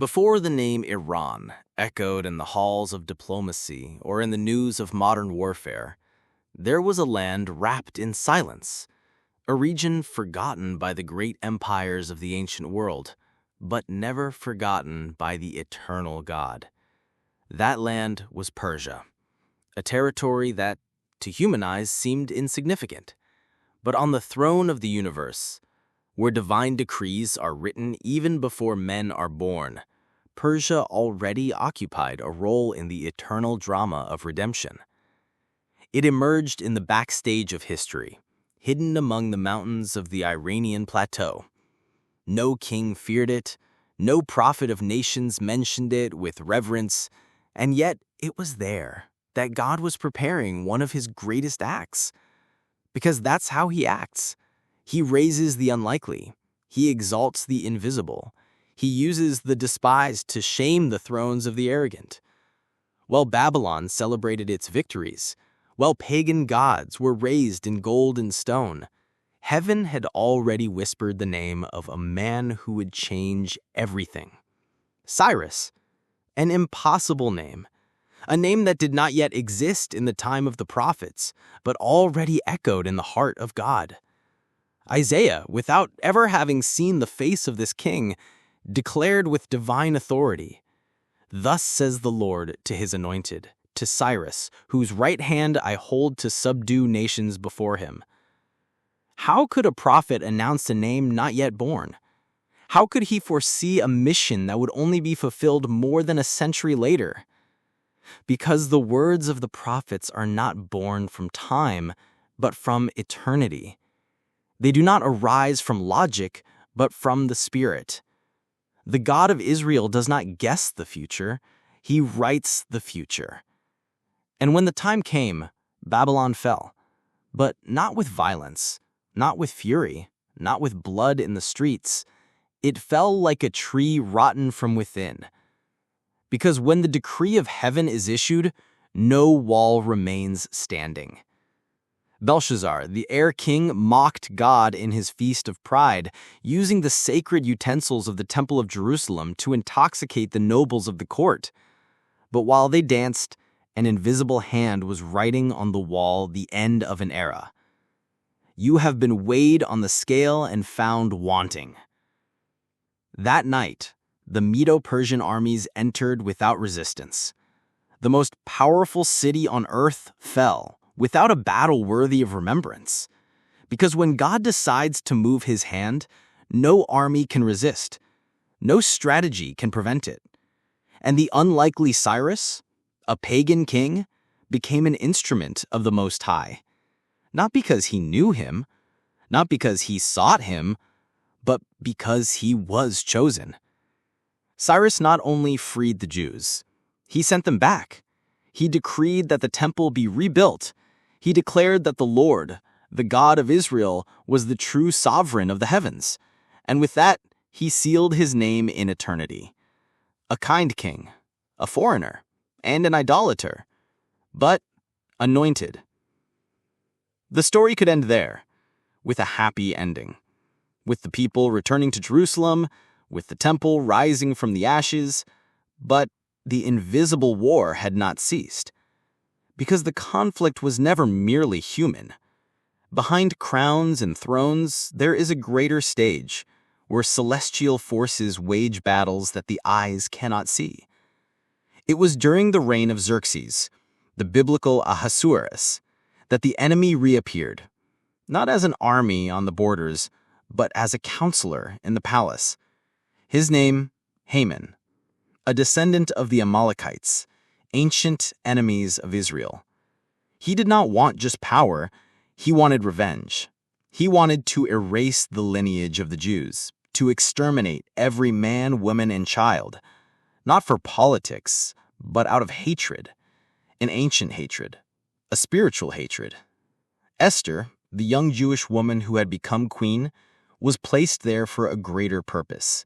Before the name Iran echoed in the halls of diplomacy or in the news of modern warfare, there was a land wrapped in silence, a region forgotten by the great empires of the ancient world, but never forgotten by the eternal God. That land was Persia, a territory that, to human eyes, seemed insignificant. But on the throne of the universe, where divine decrees are written even before men are born, Persia already occupied a role in the eternal drama of redemption. It emerged in the backstage of history, hidden among the mountains of the Iranian plateau. No king feared it, no prophet of nations mentioned it with reverence, and yet it was there that God was preparing one of his greatest acts. Because that's how he acts. He raises the unlikely. He exalts the invisible. He uses the despised to shame the thrones of the arrogant. While Babylon celebrated its victories, while pagan gods were raised in gold and stone, heaven had already whispered the name of a man who would change everything. Cyrus, an impossible name, a name that did not yet exist in the time of the prophets, but already echoed in the heart of God. Isaiah, without ever having seen the face of this king, declared with divine authority, "Thus says the Lord to his anointed, to Cyrus, whose right hand I hold to subdue nations before him." How could a prophet announce a name not yet born? How could he foresee a mission that would only be fulfilled more than a century later? Because the words of the prophets are not born from time, but from eternity. They do not arise from logic, but from the Spirit. The God of Israel does not guess the future, he writes the future. And when the time came, Babylon fell, but not with violence, not with fury, not with blood in the streets. It fell like a tree rotten from within. Because when the decree of heaven is issued, no wall remains standing. Belshazzar, the heir king, mocked God in his feast of pride, using the sacred utensils of the Temple of Jerusalem to intoxicate the nobles of the court. But while they danced, an invisible hand was writing on the wall the end of an era. You have been weighed on the scale and found wanting. That night, the Medo-Persian armies entered without resistance. The most powerful city on earth fell, without a battle worthy of remembrance. Because when God decides to move his hand, no army can resist. No strategy can prevent it. And the unlikely Cyrus, a pagan king, became an instrument of the Most High. Not because he knew him, not because he sought him, but because he was chosen. Cyrus not only freed the Jews, he sent them back. He decreed that the temple be rebuilt. He declared that the Lord, the God of Israel, was the true sovereign of the heavens. And with that, he sealed his name in eternity. A kind king, a foreigner, and an idolater, but anointed. The story could end there, with a happy ending, with the people returning to Jerusalem, with the temple rising from the ashes, but the invisible war had not ceased. Because the conflict was never merely human. Behind crowns and thrones, there is a greater stage, where celestial forces wage battles that the eyes cannot see. It was during the reign of Xerxes, the biblical Ahasuerus, that the enemy reappeared, not as an army on the borders, but as a counselor in the palace. His name, Haman, a descendant of the Amalekites, ancient enemies of Israel. He did not want just power, he wanted revenge. He wanted to erase the lineage of the Jews, to exterminate every man, woman, and child, not for politics, but out of hatred, an ancient hatred, a spiritual hatred. Esther, the young Jewish woman who had become queen, was placed there for a greater purpose.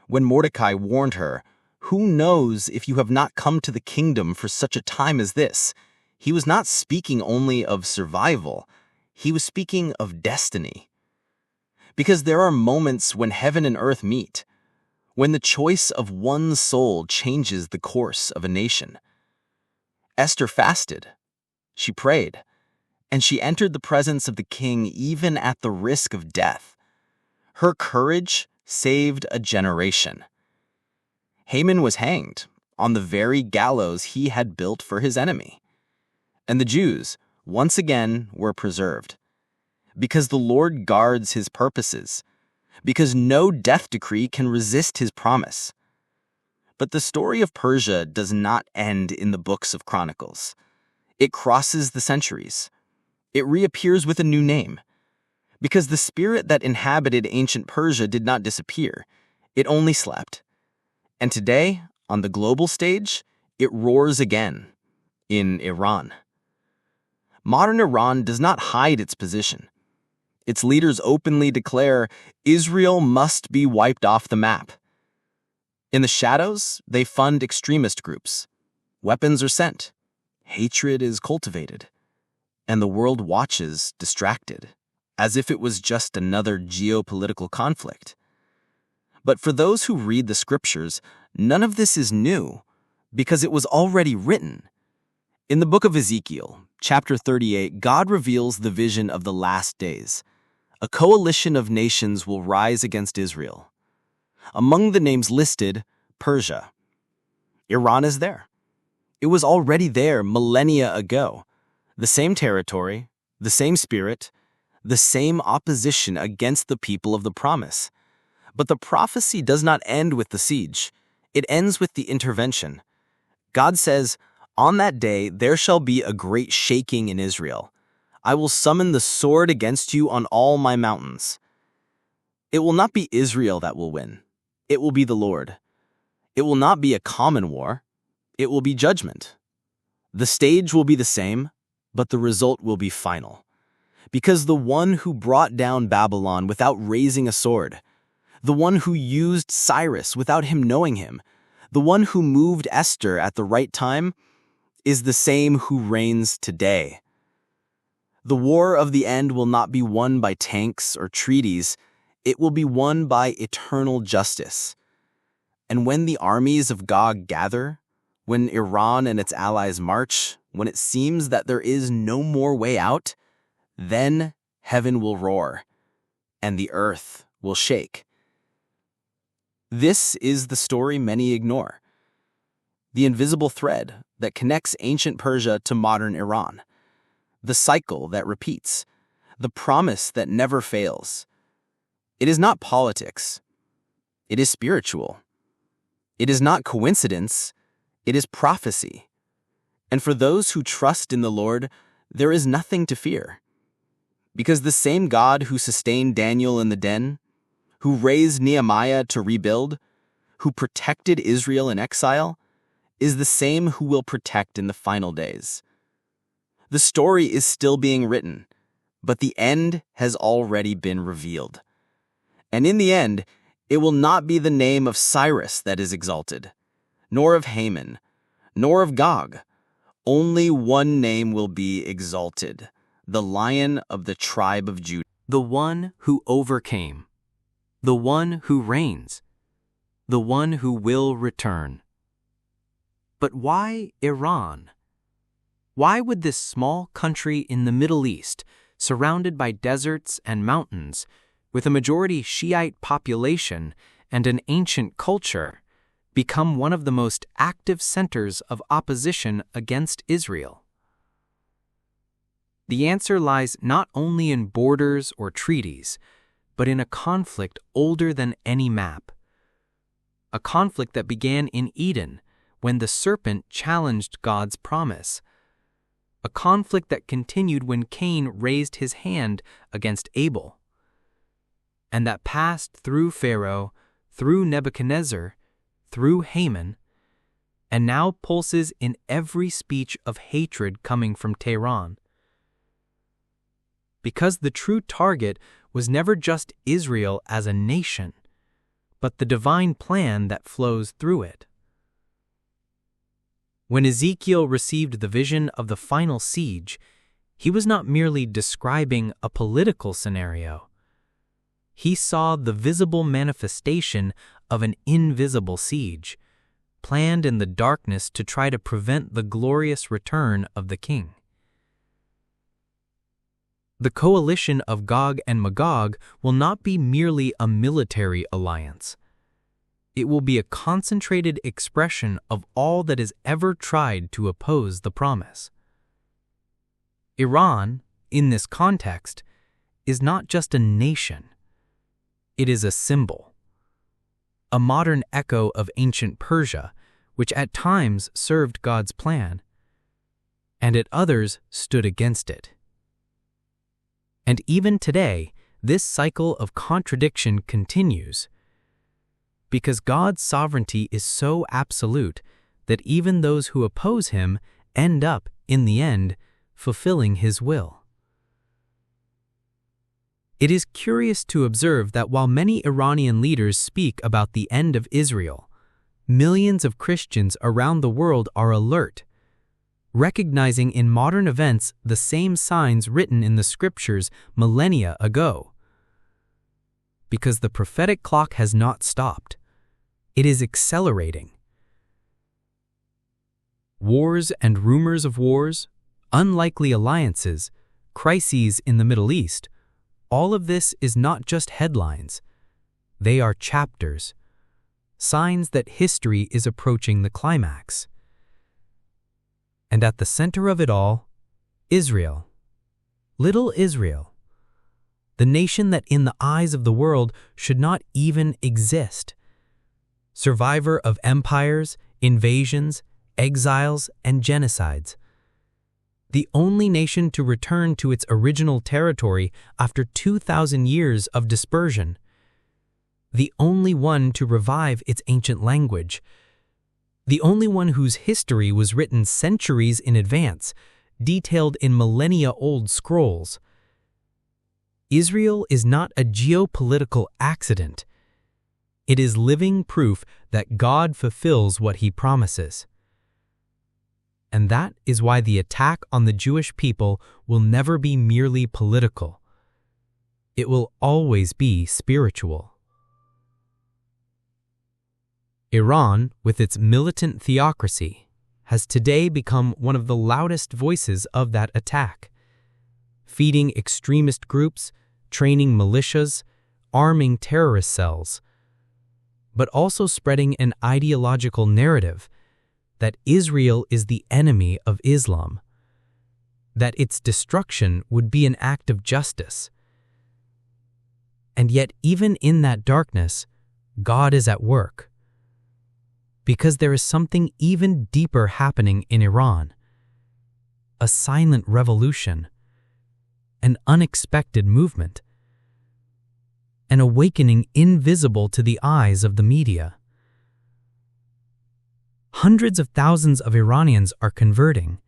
When Mordecai warned her, "Who knows if you have not come to the kingdom for such a time as this?" he was not speaking only of survival, he was speaking of destiny. Because there are moments when heaven and earth meet, when the choice of one soul changes the course of a nation. Esther fasted, she prayed, and she entered the presence of the king even at the risk of death. Her courage saved a generation. Haman was hanged on the very gallows he had built for his enemy. And the Jews, once again, were preserved. Because the Lord guards his purposes, because no death decree can resist his promise. But the story of Persia does not end in the books of Chronicles. It crosses the centuries. It reappears with a new name. Because the spirit that inhabited ancient Persia did not disappear, it only slept. And today, on the global stage, it roars again, in Iran. Modern Iran does not hide its position. Its leaders openly declare Israel must be wiped off the map. In the shadows, they fund extremist groups. Weapons are sent. Hatred is cultivated. And the world watches distracted, as if it was just another geopolitical conflict. But for those who read the scriptures, none of this is new, because it was already written. In the book of Ezekiel, chapter 38, God reveals the vision of the last days. A coalition of nations will rise against Israel. Among the names listed, Persia. Iran is there. It was already there millennia ago. The same territory, the same spirit, the same opposition against the people of the promise. But the prophecy does not end with the siege. It ends with the intervention. God says, "On that day there shall be a great shaking in Israel. I will summon the sword against you on all my mountains." It will not be Israel that will win. It will be the Lord. It will not be a common war. It will be judgment. The stage will be the same, but the result will be final. Because the one who brought down Babylon without raising a sword, the one who used Cyrus without him knowing him, the one who moved Esther at the right time, is the same who reigns today. The war of the end will not be won by tanks or treaties. It will be won by eternal justice. And when the armies of God gather, when Iran and its allies march, when it seems that there is no more way out, then heaven will roar, and the earth will shake. This is the story many ignore. The invisible thread that connects ancient Persia to modern Iran. The cycle that repeats. The promise that never fails. It is not politics. It is spiritual. It is not coincidence. It is prophecy. And for those who trust in the Lord, there is nothing to fear. Because the same God who sustained Daniel in the den, who raised Nehemiah to rebuild, who protected Israel in exile, is the same who will protect in the final days. The story is still being written, but the end has already been revealed. And in the end, it will not be the name of Cyrus that is exalted, nor of Haman, nor of Gog. Only one name will be exalted, the Lion of the tribe of Judah. The one who overcame, the one who reigns, the one who will return. But why Iran? Why would this small country in the Middle East, surrounded by deserts and mountains, with a majority Shiite population and an ancient culture, become one of the most active centers of opposition against Israel? The answer lies not only in borders or treaties, but in a conflict older than any map. A conflict that began in Eden when the serpent challenged God's promise. A conflict that continued when Cain raised his hand against Abel. And that passed through Pharaoh, through Nebuchadnezzar, through Haman, and now pulses in every speech of hatred coming from Tehran. Because the true target was never just Israel as a nation, but the divine plan that flows through it. When Ezekiel received the vision of the final siege, he was not merely describing a political scenario. he saw the visible manifestation of an invisible siege, planned in the darkness to try to prevent the glorious return of the king. The coalition of Gog and Magog will not be merely a military alliance. It will be a concentrated expression of all that has ever tried to oppose the promise. Iran, in this context, is not just a nation. It is a symbol, a modern echo of ancient Persia, which at times served God's plan, and at others stood against it. And even today, this cycle of contradiction continues, because God's sovereignty is so absolute that even those who oppose him end up, in the end, fulfilling his will. It is curious to observe that while many Iranian leaders speak about the end of Israel, millions of Christians around the world are alert, recognizing in modern events the same signs written in the scriptures millennia ago. Because the prophetic clock has not stopped. It is accelerating. Wars and rumors of wars, unlikely alliances, crises in the Middle East, all of this is not just headlines. They are chapters, signs that history is approaching the climax. And at the center of it all, Israel, little Israel, the nation that in the eyes of the world should not even exist. Survivor of empires, invasions, exiles, and genocides. The only nation to return to its original territory after 2,000 years of dispersion. The only one to revive its ancient language. The only one whose history was written centuries in advance, detailed in millennia-old scrolls. Israel is not a geopolitical accident. It is living proof that God fulfills what he promises. And that is why the attack on the Jewish people will never be merely political. It will always be spiritual. Iran, with its militant theocracy, has today become one of the loudest voices of that attack, feeding extremist groups, training militias, arming terrorist cells, but also spreading an ideological narrative that Israel is the enemy of Islam, that its destruction would be an act of justice. And yet, even in that darkness, God is at work. Because there is something even deeper happening in Iran, a silent revolution, an unexpected movement, an awakening invisible to the eyes of the media. Hundreds of thousands of Iranians are converting.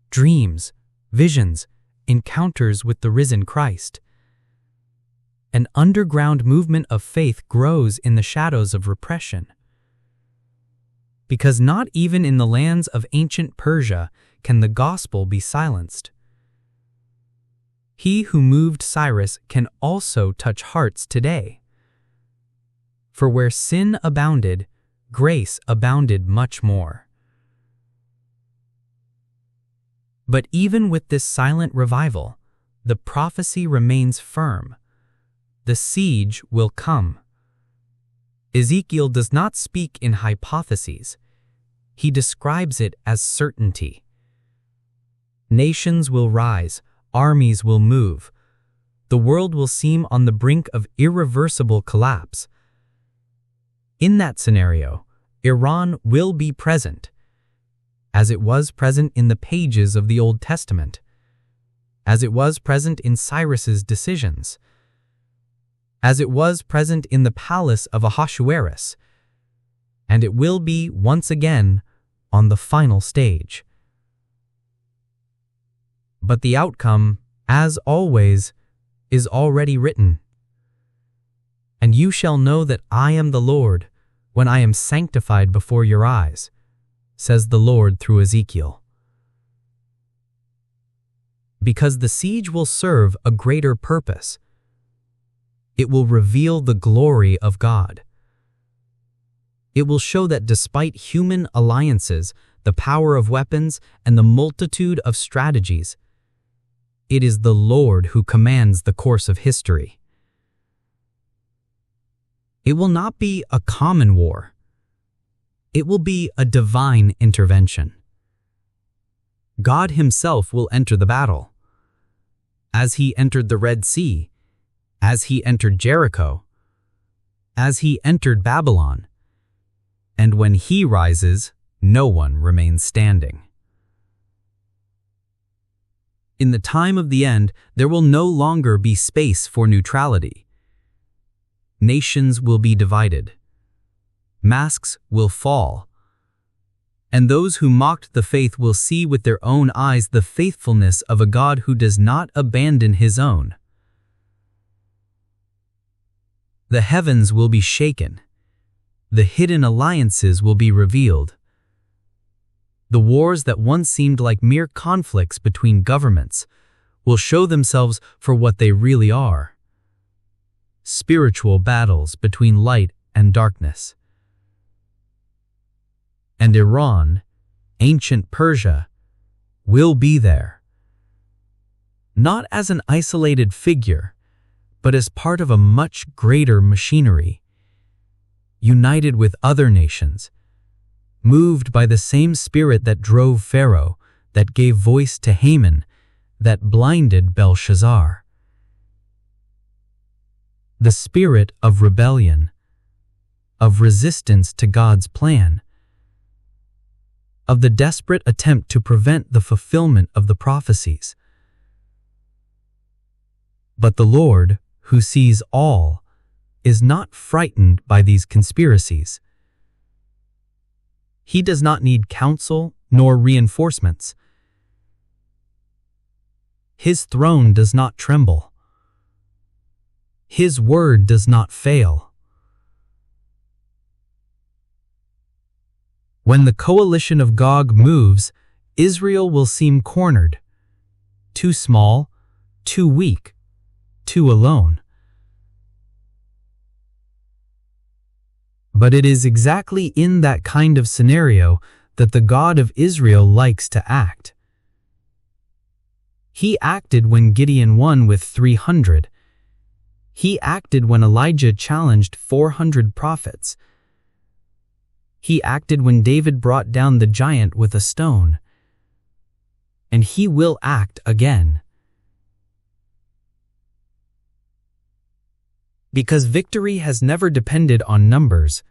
Dreams, visions, encounters with the risen Christ. An underground movement of faith grows in the shadows of repression. Because not even in the lands of ancient Persia can the gospel be silenced. He who moved Cyrus can also touch hearts today. For where sin abounded, grace abounded much more. But even with this silent revival, the prophecy remains firm. The siege will come. Ezekiel does not speak in hypotheses. He describes it as certainty. Nations will rise, armies will move. The world will seem on the brink of irreversible collapse. In that scenario, Iran will be present, as it was present in the pages of the Old Testament, as it was present in Cyrus's decisions, as it was present in the palace of Ahasuerus, and it will be once again on the final stage. But the outcome, as always, is already written. And you shall know that I am the Lord when I am sanctified before your eyes, says the Lord through Ezekiel. Because the siege will serve a greater purpose. It will reveal the glory of God. It will show that despite human alliances, the power of weapons, and the multitude of strategies, it is the Lord who commands the course of history. It will not be a common war. It will be a divine intervention. God himself will enter the battle. As he entered the Red Sea, as he entered Jericho, as he entered Babylon, and when he rises, no one remains standing. In the time of the end, there will no longer be space for neutrality. Nations will be divided. Masks will fall. And those who mocked the faith will see with their own eyes the faithfulness of a God who does not abandon his own. The heavens will be shaken. The hidden alliances will be revealed. The wars that once seemed like mere conflicts between governments will show themselves for what they really are: spiritual battles between light and darkness. And Iran, ancient Persia, will be there, not as an isolated figure, but as part of a much greater machinery, united with other nations, moved by the same spirit that drove Pharaoh, that gave voice to Haman, that blinded Belshazzar. The spirit of rebellion, of resistance to God's plan, of the desperate attempt to prevent the fulfillment of the prophecies. But the Lord, who sees all, is not frightened by these conspiracies. He does not need counsel nor reinforcements. His throne does not tremble. His word does not fail. When the coalition of Gog moves, Israel will seem cornered, too small, too weak, too alone. But it is exactly in that kind of scenario that the God of Israel likes to act. He acted when Gideon won with 300. He acted when Elijah challenged 400 prophets. He acted when David brought down the giant with a stone. And he will act again. Because victory has never depended on numbers,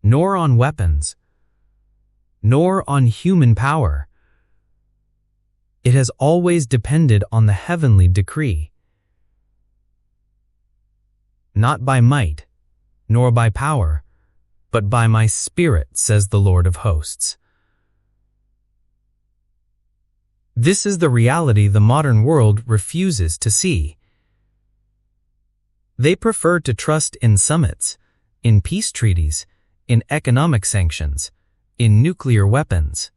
nor on weapons, nor on human power. It has always depended on the heavenly decree. Not by might, nor by power, but by my Spirit, says the Lord of hosts. This is the reality the modern world refuses to see. They prefer to trust in summits, in peace treaties, in economic sanctions, in nuclear weapons.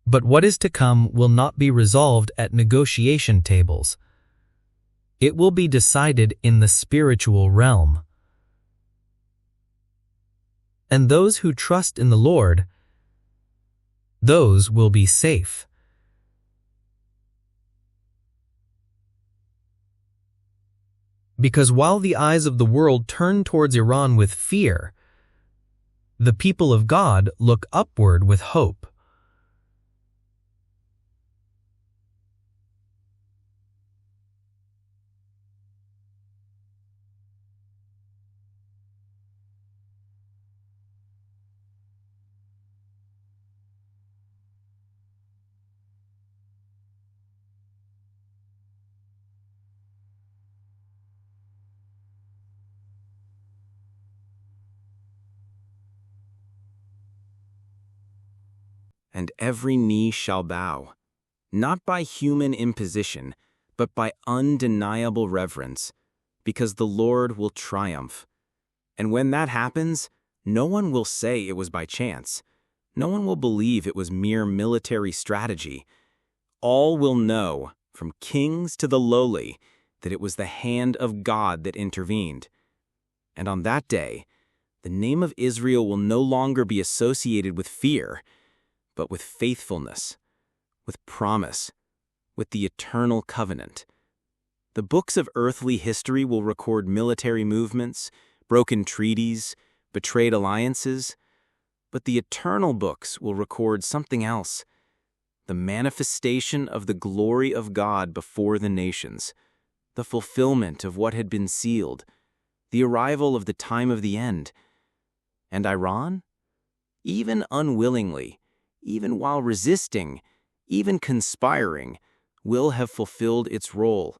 But what is to come will not be resolved at negotiation tables. It will be decided in the spiritual realm. And those who trust in the Lord, those will be safe. Because while the eyes of the world turn towards Iran with fear, the people of God look upward with hope. And every knee shall bow, not by human imposition, but by undeniable reverence, because the Lord will triumph. And when that happens, no one will say it was by chance. No one will believe it was mere military strategy. All will know, from kings to the lowly, that it was the hand of God that intervened. And on that day, the name of Israel will no longer be associated with fear, but with faithfulness, with promise, with the eternal covenant. The books of earthly history will record military movements, broken treaties, betrayed alliances, but the eternal books will record something else: the manifestation of the glory of God before the nations, the fulfillment of what had been sealed, the arrival of the time of the end. And Iran? Even unwillingly, even while resisting, even conspiring, will have fulfilled its role,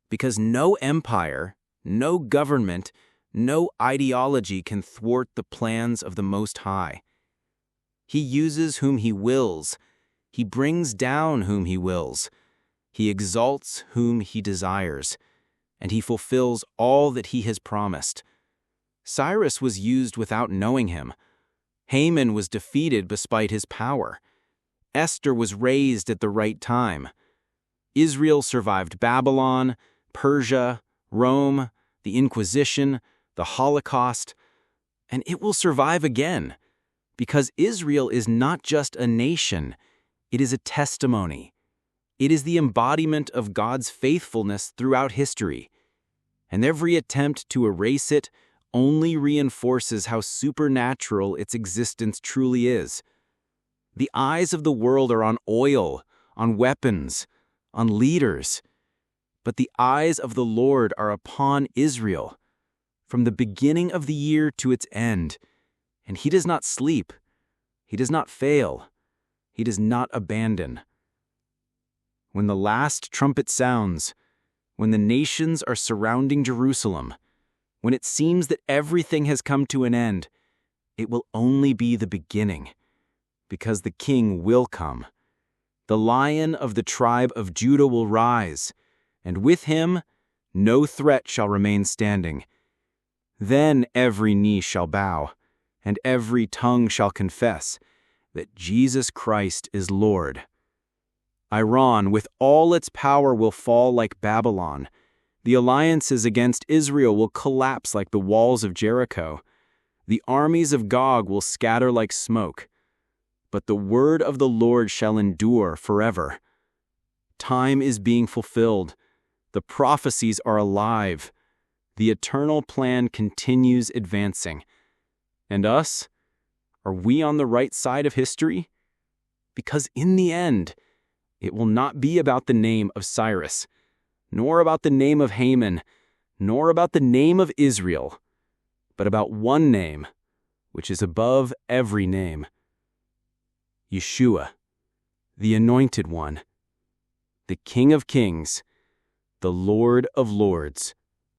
because no empire, no government, no ideology can thwart the plans of the Most High. He uses whom He wills. He brings down whom He wills. He exalts whom He desires, and He fulfills all that He has promised. Cyrus was used without knowing him. Haman was defeated despite his power. Esther was raised at the right time. Israel survived Babylon, Persia, Rome, the Inquisition, the Holocaust, and it will survive again, because Israel is not just a nation, it is a testimony. It is the embodiment of God's faithfulness throughout history, and every attempt to erase it only reinforces how supernatural its existence truly is. The eyes of the world are on oil, on weapons, on leaders, but the eyes of the Lord are upon Israel, from the beginning of the year to its end, and He does not sleep, He does not fail, He does not abandon. When the last trumpet sounds, when the nations are surrounding Jerusalem, when it seems that everything has come to an end, it will only be the beginning, because the King will come. The Lion of the tribe of Judah will rise, and with Him no threat shall remain standing. Then every knee shall bow, and every tongue shall confess that Jesus Christ is Lord. Iran, with all its power, will fall like Babylon. The alliances against Israel will collapse like the walls of Jericho. The armies of Gog will scatter like smoke. But the word of the Lord shall endure forever. Time is being fulfilled. The prophecies are alive. The eternal plan continues advancing. And us? Are we on the right side of history? Because in the end, it will not be about the name of Cyrus, nor about the name of Haman, nor about the name of Israel, but about one name, which is above every name: Yeshua, the Anointed One, the King of Kings, the Lord of Lords.